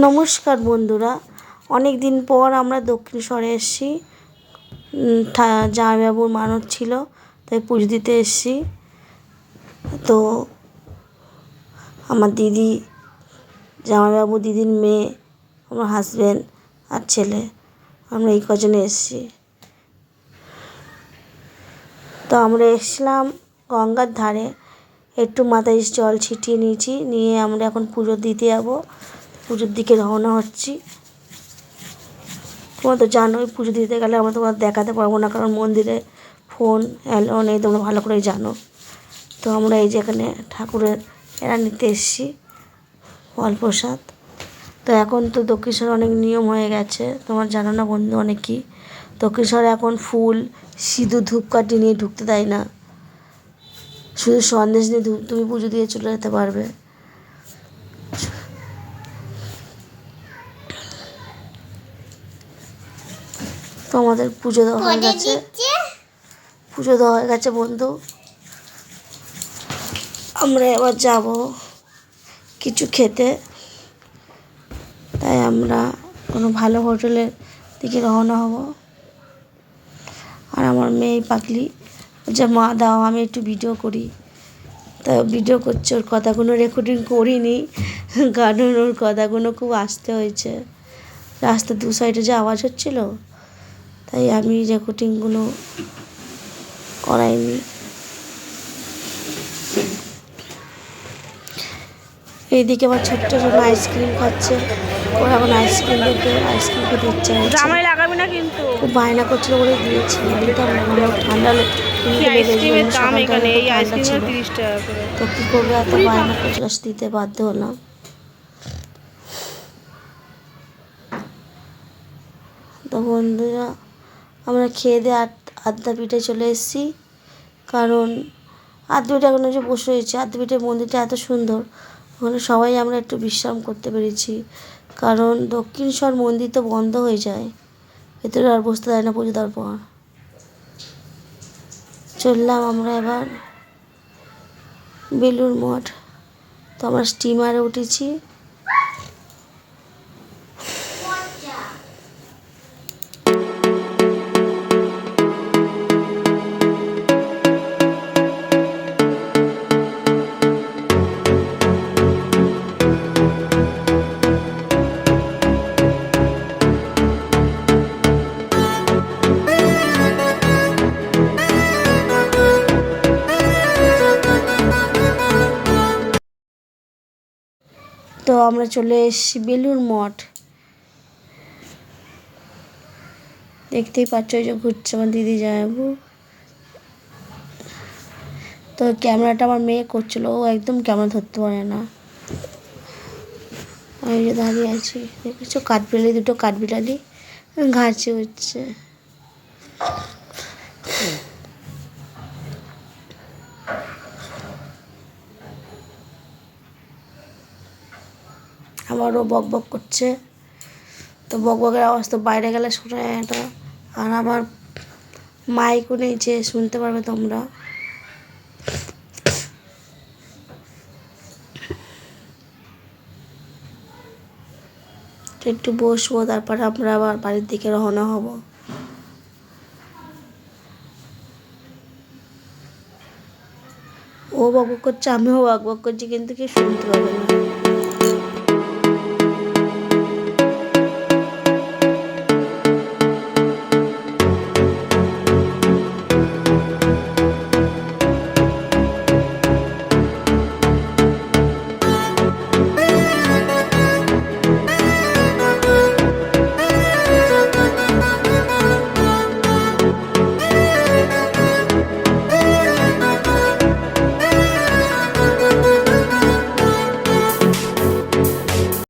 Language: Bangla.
নমস্কার বন্ধুরা, অনেক দিন পর আমরা দক্ষিণেশ্বরে এসেছি। জামাইবাবুর মানত ছিল, তাই পুজো দিতে এসেছি। তো আমার দিদি, জামাইবাবু, দিদির মেয়ে, আমার হাজব্যান্ড আর ছেলে, আমরা এই কজনে এসেছি। তো আমরা এসেছিলাম গঙ্গার ধারে, একটু মাথায় জল ছিটিয়ে নিয়েছি, নিয়ে আমরা এখন পুজো দিতে যাবো। পুজোর দিকে রওনা হচ্ছি। তোমরা তো জানোই, পুজো দিতে গেলে আমরা তোমার দেখাতে পারবো না, কারণ মন্দিরে ফোন অ্যালাউ নেই, তোমরা ভালো করেই জানো। তো আমরা এই যেখানে ঠাকুরের এরা নিতে এসেছি ফল প্রসাদ। তো এখন তো দক্ষিণেশ্বরে অনেক নিয়ম হয়ে গেছে, তোমার জানো না বন্ধু অনেকই। দক্ষিণেশ্বরে এখন ফুল, সিঁদুর, ধূপকাঠি নিয়ে ঢুকতে দেয় না, শুধু সন্দেশ নিয়ে তুমি পুজো দিয়ে চলে যেতে পারবে। তো আমাদের পুজো দেওয়া হয়ে গেছে, বন্ধু। আমরা এবার যাব কিছু খেতে, তাই আমরা কোনো ভালো হোটেলের দিকে রওনা হব। আর আমার মেয়ে পাগলি যে, মা দাও আমি একটু ভিডিও করি, তা ভিডিও করছে। ওর কথাগুলো রেকর্ডিং করিনি, কারণ ওর কথাগুলো খুব আস্তে হয়েছে। রাস্তার দু সাইডে যে আওয়াজ হচ্ছিলো, তাই আমি রেকর্ডিংগুলো করাইনি। এইদিকে আমার ছোট্ট ছোট আইসক্রিম খাচ্ছে, ওরা এখন আইসক্রিম খেতে ইচ্ছা হচ্ছে। খুব বায়না করছিল বলে দিয়েছি, দিতাম না, ঠান্ডা ছিল। তো কী করবে, এত বায়না করছিল, দিতে বাধ্য হলাম। তো বন্ধুরা, আমরা খেয়ে দিয়ে আদ্যাপীঠে চলে এসেছি, কারণ আদ্যাপীঠে এখন যে বসে হয়েছে, আদ্যাপীঠের মন্দিরটা এত সুন্দর, ওখানে সবাই আমরা একটু বিশ্রাম করতে পেরেছি। কারণ দক্ষিণেশ্বর মন্দির তো বন্ধ হয়ে যায়, ভেতরে আর বসতে দেয় না পুজো দেওয়ার পর। চললাম আমরা এবার বেলুড় মঠ। তো আমরা স্টিমারে উঠেছি। তো আমরা চলে এসেছি বেলুড় মঠ। দেখতেই পাচ্ছ, ওই যে ঘুরছে আমার দিদি জামাইবাবু। তো ক্যামেরাটা আমার মেয়ে করছিল, ও একদম ক্যামেরা ধরতে পারে না। আমি যে দাঁড়িয়ে আছি, দেখেছো কাঠবিড়ালি, দুটো কাঠবিড়ালি ঘাসে হচ্ছে। আবারও বক বক করছে। তো বক বকের আওয়াজ তো বাইরে গেলে শোনা যায় না, আর আমার মাইকও নেই যে শুনতে পারবে তোমরা। একটু বসবো, তারপরে আমরা আবার বাড়ির দিকে রওনা হব। ও বক বক করছে, আমিও বক বক করছি, কিন্তু কেউ শুনতে পাবে না।